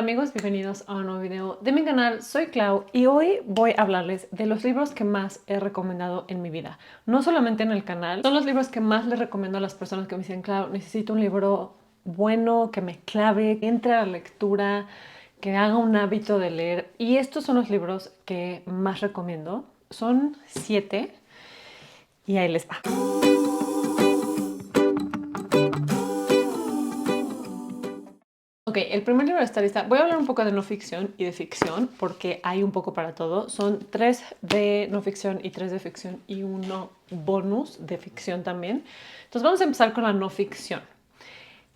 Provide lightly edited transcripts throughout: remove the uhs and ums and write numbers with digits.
Amigos, bienvenidos a un nuevo video de mi canal. Soy Clau y hoy voy a hablarles de los libros que más he recomendado en mi vida. No solamente en el canal, son los libros que más les recomiendo a las personas que me dicen: Clau, necesito un libro bueno, que me clave, que entre a la lectura, que haga un hábito de leer. Y estos son los libros que más recomiendo. Son 7 y ahí les va. Ok, el primer libro de esta lista, voy a hablar un poco de no ficción y de ficción porque hay un poco para todo. Son 3 de no ficción y 3 de ficción y uno bonus de ficción también. Entonces vamos a empezar con la no ficción.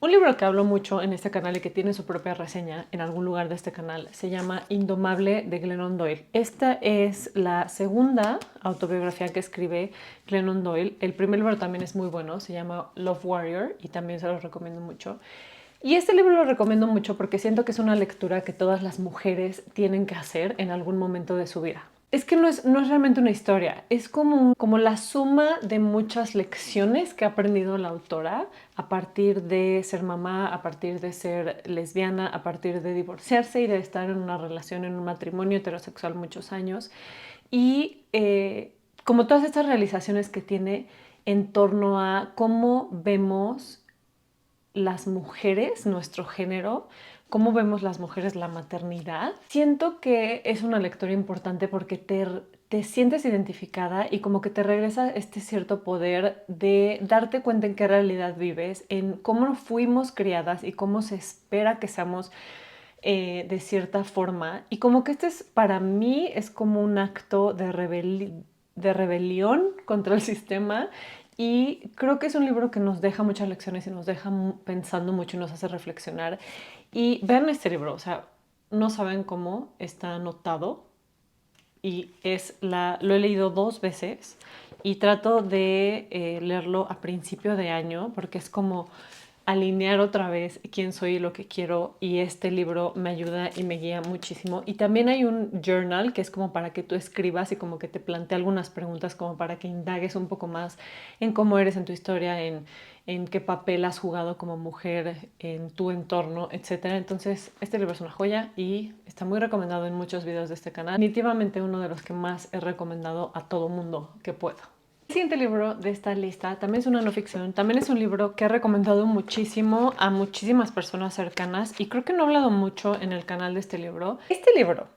Un libro que hablo mucho en este canal y que tiene su propia reseña en algún lugar de este canal se llama Indomable de Glennon Doyle. Esta es la segunda autobiografía que escribe Glennon Doyle. El primer libro también es muy bueno, se llama Love Warrior y también se los recomiendo mucho. Y este libro lo recomiendo mucho porque siento que es una lectura que todas las mujeres tienen que hacer en algún momento de su vida. Es que no es realmente una historia, es como la suma de muchas lecciones que ha aprendido la autora a partir de ser mamá, a partir de ser lesbiana, a partir de divorciarse y de estar en una relación, en un matrimonio heterosexual muchos años. Y como todas estas realizaciones que tiene en torno a cómo vemos las mujeres, nuestro género, cómo vemos las mujeres la maternidad. Siento que es una lectura importante porque te sientes identificada y como que te regresa este cierto poder de darte cuenta en qué realidad vives, en cómo fuimos criadas y cómo se espera que seamos de cierta forma. Y como que este es, para mí, es como un acto de rebelión contra el sistema. Y creo que es un libro que nos deja muchas lecciones y nos deja pensando mucho y nos hace reflexionar. Y vean este libro, o sea, no saben cómo está anotado. Y lo he leído 2 veces y trato de leerlo a principio de año porque es como alinear otra vez quién soy y lo que quiero, y este libro me ayuda y me guía muchísimo. Y también hay un journal que es como para que tú escribas y como que te plantee algunas preguntas como para que indagues un poco más en cómo eres en tu historia, en qué papel has jugado como mujer en tu entorno, etcétera. Entonces este libro es una joya y está muy recomendado en muchos videos de este canal. Definitivamente uno de los que más he recomendado a todo mundo que puedo. El siguiente libro de esta lista también es una no ficción, también es un libro que he recomendado muchísimo a muchísimas personas cercanas y creo que no he hablado mucho en el canal de este libro. Este libro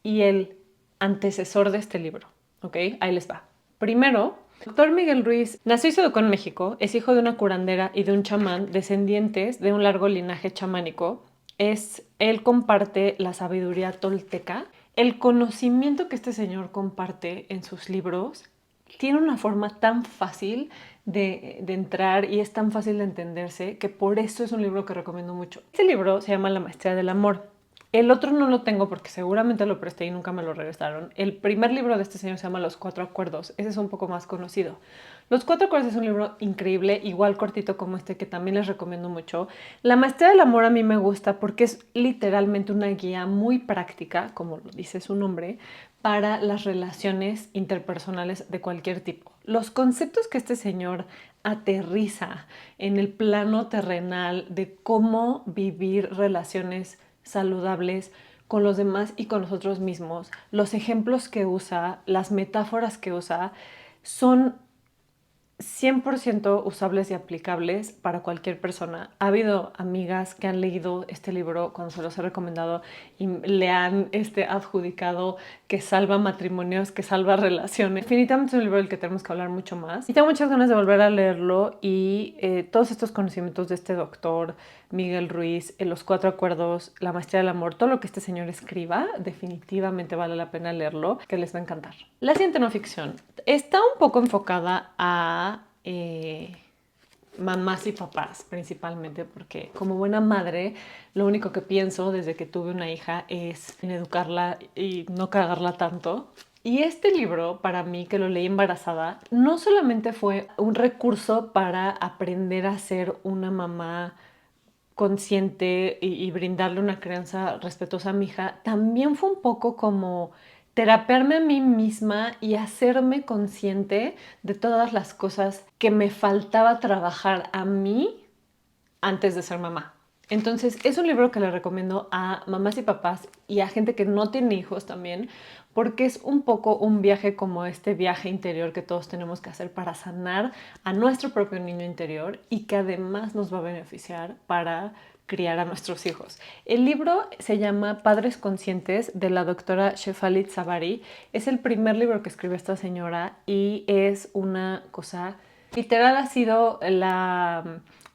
y el antecesor de este libro, ¿ok? Ahí les va. Primero, Dr. Miguel Ruiz nació y se educó en México, es hijo de una curandera y de un chamán, descendientes de un largo linaje chamánico. Él comparte la sabiduría tolteca. El conocimiento que este señor comparte en sus libros tiene una forma tan fácil de entrar y es tan fácil de entenderse que por eso es un libro que recomiendo mucho. Este libro se llama La Maestría del Amor. El otro no lo tengo porque seguramente lo presté y nunca me lo regresaron. El primer libro de este señor se llama Los Cuatro Acuerdos. Ese es un poco más conocido. Los Cuatro Acuerdos es un libro increíble, igual cortito como este, que también les recomiendo mucho. La Maestría del Amor a mí me gusta porque es literalmente una guía muy práctica, como lo dice su nombre, para las relaciones interpersonales de cualquier tipo. Los conceptos que este señor aterriza en el plano terrenal de cómo vivir relaciones saludables con los demás y con nosotros mismos, los ejemplos que usa, las metáforas que usa, son 100% usables y aplicables para cualquier persona. Ha habido amigas que han leído este libro cuando se los he recomendado y le han adjudicado que salva matrimonios, que salva relaciones. Definitivamente es un libro del que tenemos que hablar mucho más. Y tengo muchas ganas de volver a leerlo y todos estos conocimientos de este doctor Miguel Ruiz, Los Cuatro Acuerdos, La Maestría del Amor, todo lo que este señor escriba, definitivamente vale la pena leerlo, que les va a encantar. La siguiente no ficción está un poco enfocada a mamás y papás principalmente, porque como buena madre lo único que pienso desde que tuve una hija es en educarla y no cagarla tanto. Y este libro, para mí, que lo leí embarazada, no solamente fue un recurso para aprender a ser una mamá consciente y brindarle una crianza respetuosa a mi hija, también fue un poco como terapearme a mí misma y hacerme consciente de todas las cosas que me faltaba trabajar a mí antes de ser mamá. Entonces, es un libro que le recomiendo a mamás y papás y a gente que no tiene hijos también, porque es un poco un viaje como este viaje interior que todos tenemos que hacer para sanar a nuestro propio niño interior y que además nos va a beneficiar para criar a nuestros hijos. El libro se llama Padres Conscientes de la doctora Shefali Tsabary. Es el primer libro que escribe esta señora y es una cosa, literal ha sido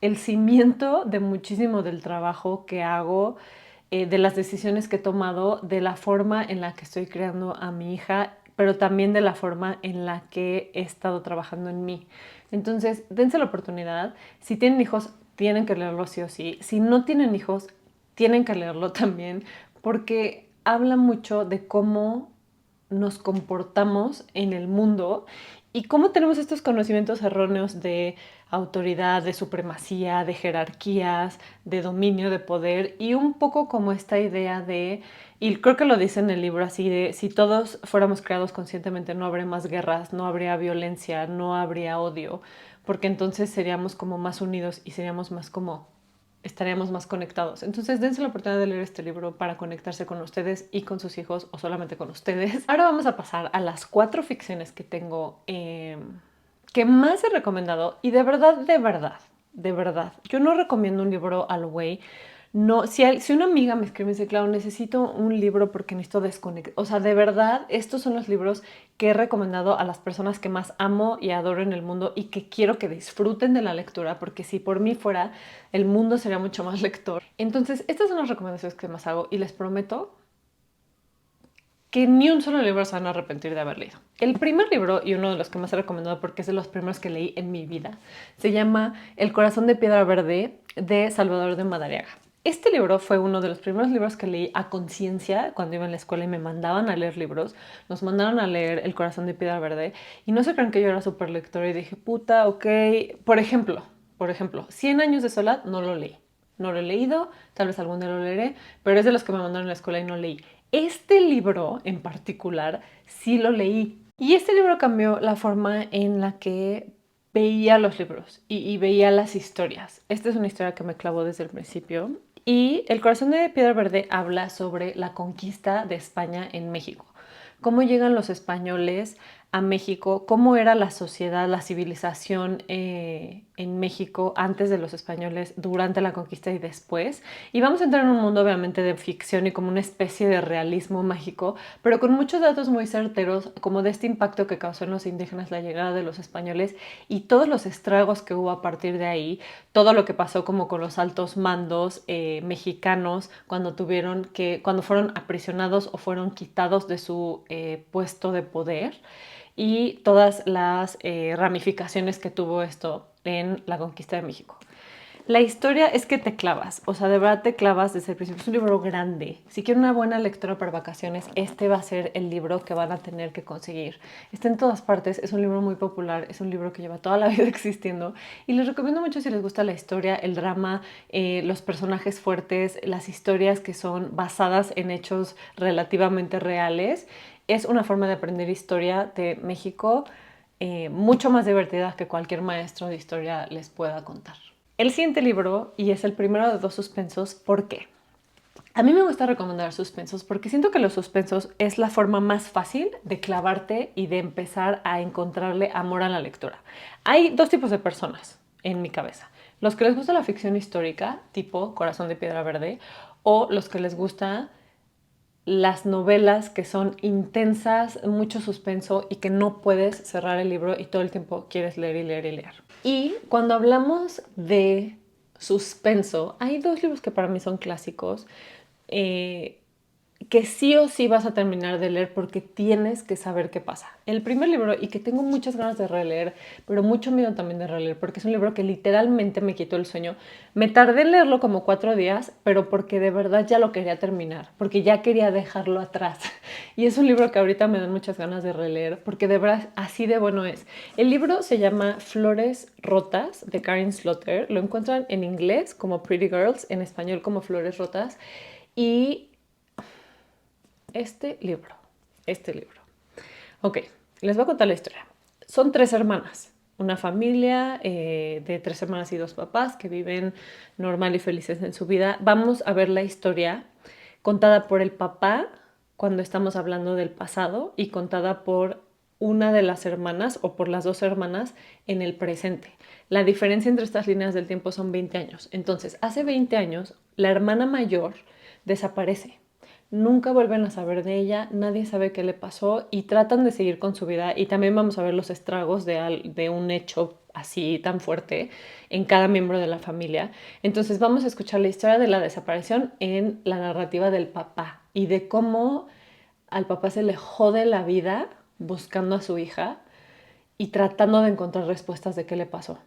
el cimiento de muchísimo del trabajo que hago, de las decisiones que he tomado, de la forma en la que estoy creando a mi hija, pero también de la forma en la que he estado trabajando en mí. Entonces, dense la oportunidad. Si tienen hijos, tienen que leerlo sí o sí. Si no tienen hijos, tienen que leerlo también, porque habla mucho de cómo nos comportamos en el mundo y cómo tenemos estos conocimientos erróneos de autoridad, de supremacía, de jerarquías, de dominio, de poder y un poco como esta idea de, y creo que lo dice en el libro así, de si todos fuéramos creados conscientemente no habría más guerras, no habría violencia, no habría odio, porque entonces seríamos como más unidos y seríamos más como estaríamos más conectados. Entonces, dense la oportunidad de leer este libro para conectarse con ustedes y con sus hijos o solamente con ustedes. Ahora vamos a pasar a las 4 ficciones que tengo que más he recomendado y de verdad, yo no recomiendo un libro al güey. No, si una amiga me escribe y dice, claro, necesito un libro porque necesito desconectar. O sea, de verdad, estos son los libros que he recomendado a las personas que más amo y adoro en el mundo y que quiero que disfruten de la lectura, porque si por mí fuera, el mundo sería mucho más lector. Entonces, estas son las recomendaciones que más hago y les prometo que ni un solo libro se van a arrepentir de haber leído. El primer libro, y uno de los que más he recomendado porque es de los primeros que leí en mi vida, se llama El corazón de piedra verde de Salvador de Madariaga. Este libro fue uno de los primeros libros que leí a conciencia cuando iba en la escuela y me mandaban a leer libros. Nos mandaron a leer El corazón de piedra verde y no se crean que yo era súper lectora y dije, puta, ok. Por ejemplo, 100 años de soledad no lo leí. No lo he leído, tal vez algún día lo leeré, pero es de los que me mandaron a la escuela y no leí. Este libro en particular sí lo leí. Y este libro cambió la forma en la que veía los libros y veía las historias. Esta es una historia que me clavó desde el principio. Y El corazón de piedra verde habla sobre la conquista de España en México. Cómo llegan los españoles a México, cómo era la sociedad, la civilización en México antes de los españoles, durante la conquista y después. Y vamos a entrar en un mundo obviamente de ficción y como una especie de realismo mágico, pero con muchos datos muy certeros, como de este impacto que causó en los indígenas la llegada de los españoles y todos los estragos que hubo a partir de ahí, todo lo que pasó como con los altos mandos mexicanos cuando cuando fueron aprisionados o fueron quitados de su puesto de poder y todas las ramificaciones que tuvo esto en la conquista de México. La historia es que te clavas, o sea, de verdad te clavas desde el principio. Es un libro grande. Si quieren una buena lectura para vacaciones, este va a ser el libro que van a tener que conseguir. Está en todas partes, es un libro muy popular, es un libro que lleva toda la vida existiendo y les recomiendo mucho si les gusta la historia, el drama, los personajes fuertes, las historias que son basadas en hechos relativamente reales. Es una forma de aprender historia de México mucho más divertida que cualquier maestro de historia les pueda contar. El siguiente libro, y es el primero de 2 suspensos, ¿por qué? A mí me gusta recomendar suspensos porque siento que los suspensos es la forma más fácil de clavarte y de empezar a encontrarle amor a la lectura. Hay 2 tipos de personas en mi cabeza. Los que les gusta la ficción histórica, tipo Corazón de Piedra Verde, o los que les gusta las novelas que son intensas, mucho suspenso y que no puedes cerrar el libro y todo el tiempo quieres leer y leer y leer. Y cuando hablamos de suspenso, hay 2 libros que para mí son clásicos, que sí o sí vas a terminar de leer porque tienes que saber qué pasa. El primer libro, y que tengo muchas ganas de releer, pero mucho miedo también de releer, porque es un libro que literalmente me quitó el sueño. Me tardé en leerlo como 4 días, pero porque de verdad ya lo quería terminar, porque ya quería dejarlo atrás. Y es un libro que ahorita me dan muchas ganas de releer, porque de verdad así de bueno es. El libro se llama Flores Rotas, de Karin Slaughter. Lo encuentran en inglés como Pretty Girls, en español como Flores Rotas. Y este libro. Ok, les voy a contar la historia. Son 3 hermanas. una familia de 3 hermanas y 2 papás que viven normal y felices en su vida. Vamos a ver la historia contada por el papá cuando estamos hablando del pasado y contada por una de las hermanas o por las 2 hermanas en el presente. La diferencia entre estas líneas del tiempo son 20 años. Entonces, hace 20 años, la hermana mayor desaparece. Nunca vuelven a saber de ella, nadie sabe qué le pasó y tratan de seguir con su vida. Y también vamos a ver los estragos de un hecho así tan fuerte en cada miembro de la familia. Entonces vamos a escuchar la historia de la desaparición en la narrativa del papá y de cómo al papá se le jode la vida buscando a su hija y tratando de encontrar respuestas de qué le pasó.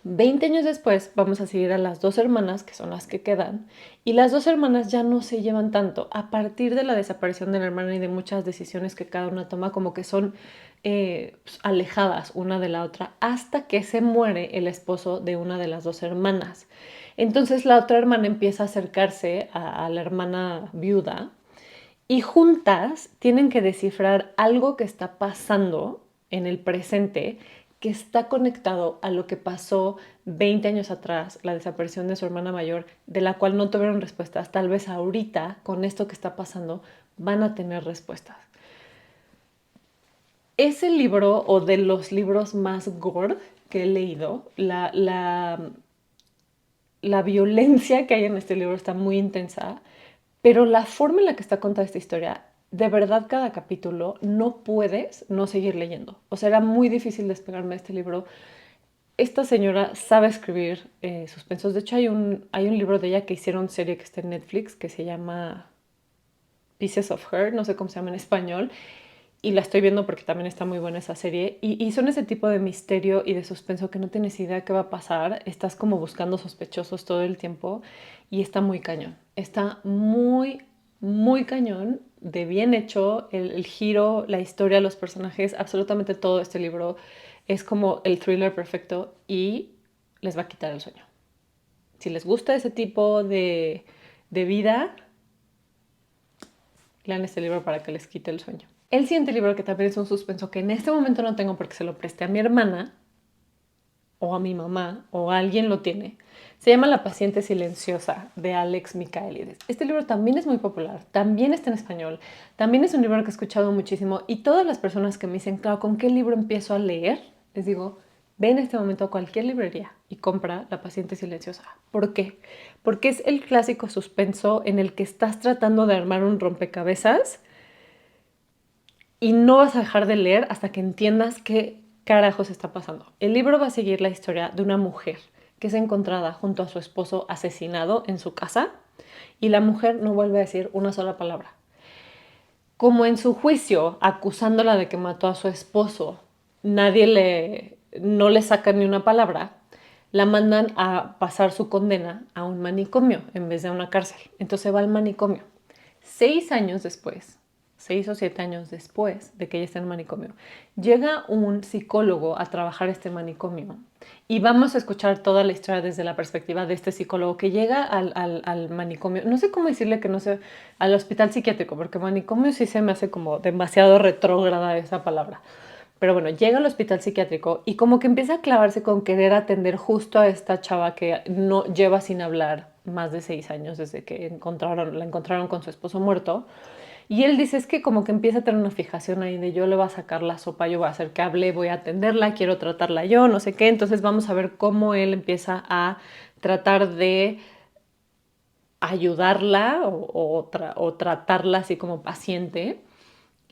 20 años después vamos a seguir a las 2 hermanas, que son las que quedan, y las 2 hermanas ya no se llevan tanto a partir de la desaparición de la hermana y de muchas decisiones que cada una toma, como que son alejadas una de la otra, hasta que se muere el esposo de una de las 2 hermanas. Entonces la otra hermana empieza a acercarse a la hermana viuda y juntas tienen que descifrar algo que está pasando en el presente que está conectado a lo que pasó 20 años atrás, la desaparición de su hermana mayor, de la cual no tuvieron respuestas. Tal vez ahorita, con esto que está pasando, van a tener respuestas. Es el libro o de los libros más gore que he leído. La violencia que hay en este libro está muy intensa, pero la forma en la que está contada esta historia, de verdad cada capítulo no puedes no seguir leyendo. O sea, era muy difícil despegarme de este libro. Esta señora sabe escribir suspensos. De hecho, hay un libro de ella que hicieron serie que está en Netflix que se llama Pieces of Her, no sé cómo se llama en español, y la estoy viendo porque también está muy buena esa serie. Y son ese tipo de misterio y de suspenso que no tienes idea qué va a pasar. Estás como buscando sospechosos todo el tiempo y está muy cañón. Está muy, muy cañón, de bien hecho, el giro, la historia, los personajes, absolutamente todo este libro es como el thriller perfecto y les va a quitar el sueño. Si les gusta ese tipo de vida, lean este libro para que les quite el sueño. El siguiente libro, que también es un suspenso que en este momento no tengo porque se lo presté a mi hermana o a mi mamá o alguien lo tiene, se llama La paciente silenciosa de Alex Michaelides. Este libro también es muy popular, también está en español, también es un libro que he escuchado muchísimo y todas las personas que me dicen, claro, ¿con qué libro empiezo a leer? Les digo, ve en este momento a cualquier librería y compra La paciente silenciosa. ¿Por qué? Porque es el clásico suspenso en el que estás tratando de armar un rompecabezas y no vas a dejar de leer hasta que entiendas qué carajos está pasando. El libro va a seguir la historia de una mujer que es encontrada junto a su esposo asesinado en su casa y la mujer no vuelve a decir una sola palabra. Como en su juicio, acusándola de que mató a su esposo, no le saca ni una palabra, la mandan a pasar su condena a un manicomio en vez de a una cárcel. Entonces va al manicomio. 6 años después, 6 o 7 años después de que ella esté en el manicomio, llega un psicólogo a trabajar este manicomio y vamos a escuchar toda la historia desde la perspectiva de este psicólogo que llega al manicomio, no sé cómo decirle que no sé, al hospital psiquiátrico, porque manicomio sí se me hace como demasiado retrógrada esa palabra. Pero bueno, llega al hospital psiquiátrico y como que empieza a clavarse con querer atender justo a esta chava que no lleva sin hablar más de 6 años desde que la encontraron con su esposo muerto. Y él dice, es que como que empieza a tener una fijación ahí de yo le voy a sacar la sopa, yo voy a hacer que hable, voy a atenderla, quiero tratarla yo, no sé qué. Entonces vamos a ver cómo él empieza a tratar de ayudarla o tratarla así como paciente.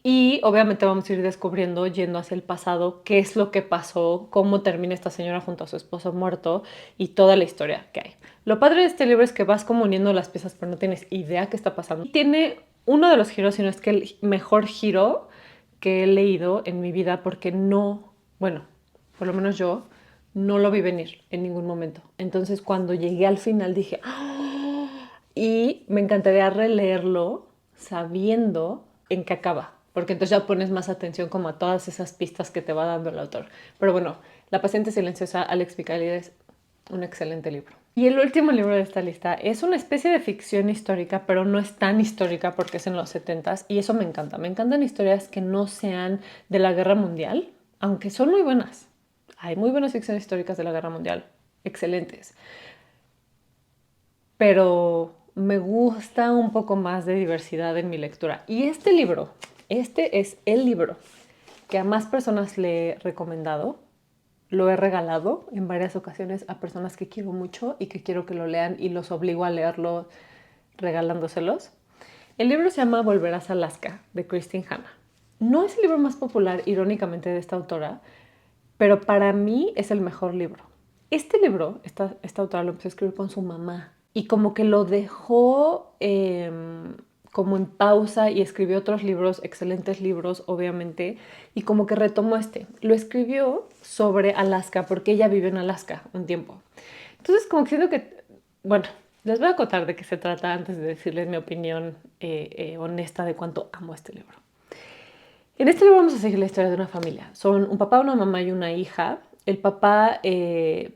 Y obviamente vamos a ir descubriendo, yendo hacia el pasado, qué es lo que pasó, cómo termina esta señora junto a su esposo muerto y toda la historia que hay. Lo padre de este libro es que vas como uniendo las piezas, pero no tienes idea qué está pasando. Tiene uno de los giros, si no es que el mejor giro que he leído en mi vida, porque no, bueno, por lo menos yo, no lo vi venir en ningún momento. Entonces cuando llegué al final dije, ¡oh! Y me encantaría releerlo sabiendo en qué acaba, porque entonces ya pones más atención como a todas esas pistas que te va dando el autor. Pero bueno, La paciente silenciosa, Alex Michaelides, un excelente libro. Y el último libro de esta lista es una especie de ficción histórica, pero no es tan histórica porque es en los 70s y eso me encanta. Me encantan historias que no sean de la guerra mundial, aunque son muy buenas. Hay muy buenas ficciones históricas de la Guerra Mundial, excelentes. Pero me gusta un poco más de diversidad en mi lectura. Y este libro, este es el libro que a más personas le he recomendado. Lo he regalado en varias ocasiones a personas que quiero mucho y que quiero que lo lean y los obligo a leerlo regalándoselos. El libro se llama Volverás a Alaska, de Christine Hanna. No es el libro más popular, irónicamente, de esta autora, pero para mí es el mejor libro. Este libro, esta autora lo empezó a escribir con su mamá y como que lo dejó como en pausa y escribió otros libros, excelentes libros, obviamente, y como que retomó este. Lo escribió sobre Alaska porque ella vivió en Alaska un tiempo. Entonces, como que siento que, bueno, les voy a contar de qué se trata antes de decirles mi opinión honesta de cuánto amo este libro. En este libro vamos a seguir la historia de una familia. Son un papá, una mamá y una hija. El papá es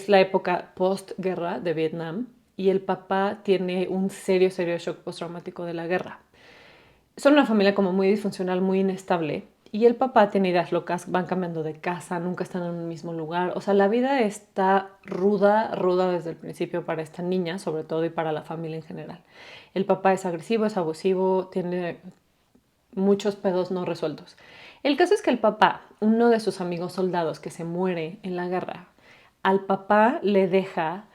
la época postguerra de Vietnam y el papá tiene un serio shock postraumático de la guerra. Son una familia como muy disfuncional, muy inestable. Y el papá tiene ideas locas, van cambiando de casa, nunca están en un mismo lugar. O sea, la vida está ruda desde el principio para esta niña, sobre todo, y para la familia en general. El papá es agresivo, es abusivo, tiene muchos pedos no resueltos. El caso es que el papá, uno de sus amigos soldados que se muere en la guerra, al papá le deja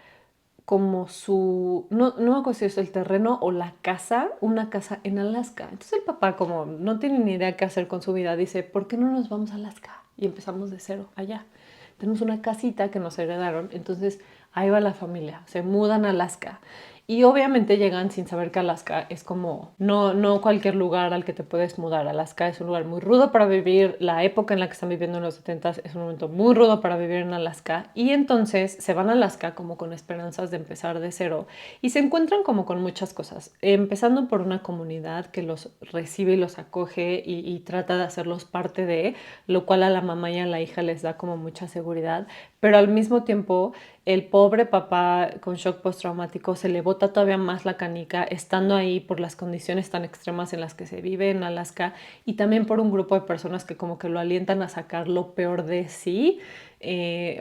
como su, no me acuerdo si es el terreno o la casa, una casa en Alaska. Entonces el papá, como no tiene ni idea qué hacer con su vida, dice, ¿por qué no nos vamos a Alaska? Y empezamos de cero allá. Tenemos una casita que nos heredaron, entonces ahí va la familia, se mudan a Alaska. Y obviamente llegan sin saber que Alaska es como no cualquier lugar al que te puedes mudar. Alaska es un lugar muy rudo para vivir. La época en la que están viviendo en los 70s es un momento muy rudo para vivir en Alaska. Y entonces se van a Alaska como con esperanzas de empezar de cero. Y se encuentran como con muchas cosas. Empezando por una comunidad que los recibe y los acoge y trata de hacerlos parte de, lo cual a la mamá y a la hija les da como mucha seguridad. Pero al mismo tiempo el pobre papá con shock postraumático se le bota todavía más la canica estando ahí por las condiciones tan extremas en las que se vive en Alaska y también por un grupo de personas que como que lo alientan a sacar lo peor de sí.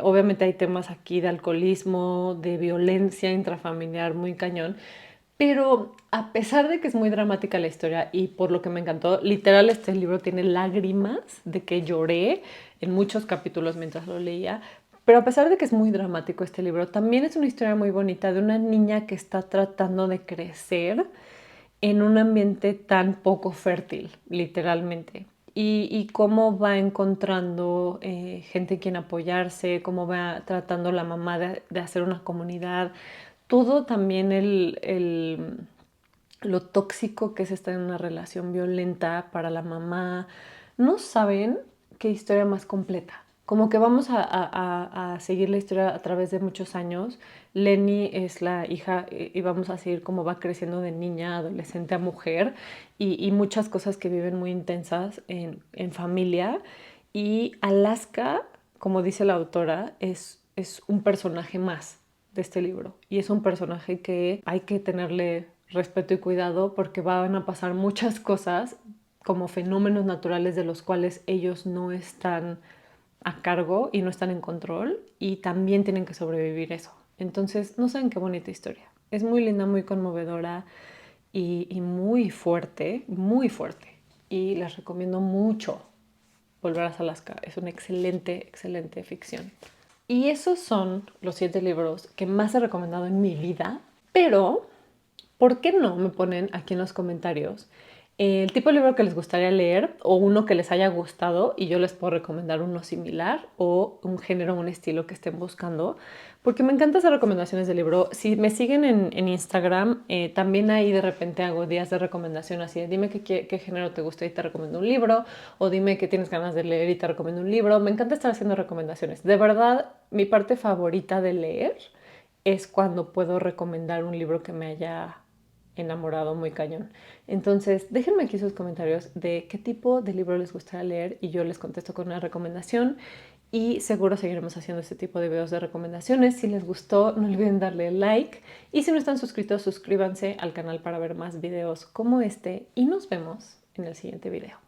Obviamente hay temas aquí de alcoholismo, de violencia intrafamiliar muy cañón. Pero a pesar de que es muy dramática la historia y por lo que me encantó, literal este libro tiene lágrimas de que lloré en muchos capítulos mientras lo leía. Pero a pesar de que es muy dramático este libro, también es una historia muy bonita de una niña que está tratando de crecer en un ambiente tan poco fértil, literalmente. Y cómo va encontrando gente en quien apoyarse, cómo va tratando la mamá de hacer una comunidad. Todo también lo tóxico que es estar en una relación violenta para la mamá. No saben qué historia más completa. Como que vamos a seguir la historia a través de muchos años. Lenny es la hija y vamos a seguir cómo va creciendo de niña, adolescente a mujer y muchas cosas que viven muy intensas en familia. Y Alaska, como dice la autora, es un personaje más de este libro y es un personaje que hay que tenerle respeto y cuidado porque van a pasar muchas cosas como fenómenos naturales de los cuales ellos no están a cargo y no están en control y también tienen que sobrevivir eso. Entonces, no saben qué bonita historia. Es muy linda, muy conmovedora y muy fuerte, muy fuerte. Y les recomiendo mucho Volverás a Alaska. Es una excelente ficción. Y esos son los 7 libros que más he recomendado en mi vida, pero ¿por qué no me ponen aquí en los comentarios el tipo de libro que les gustaría leer o uno que les haya gustado y yo les puedo recomendar uno similar o un género, un estilo que estén buscando? Porque me encanta hacer recomendaciones de libro. Si me siguen en Instagram, también ahí de repente hago días de recomendación así de dime qué género te gusta y te recomiendo un libro o dime que tienes ganas de leer y te recomiendo un libro. Me encanta estar haciendo recomendaciones. De verdad, mi parte favorita de leer es cuando puedo recomendar un libro que me haya enamorado muy cañón. Entonces, déjenme aquí sus comentarios de qué tipo de libro les gustaría leer y yo les contesto con una recomendación y seguro seguiremos haciendo este tipo de videos de recomendaciones. Si les gustó, no olviden darle like y si no están suscritos, suscríbanse al canal para ver más videos como este y nos vemos en el siguiente video.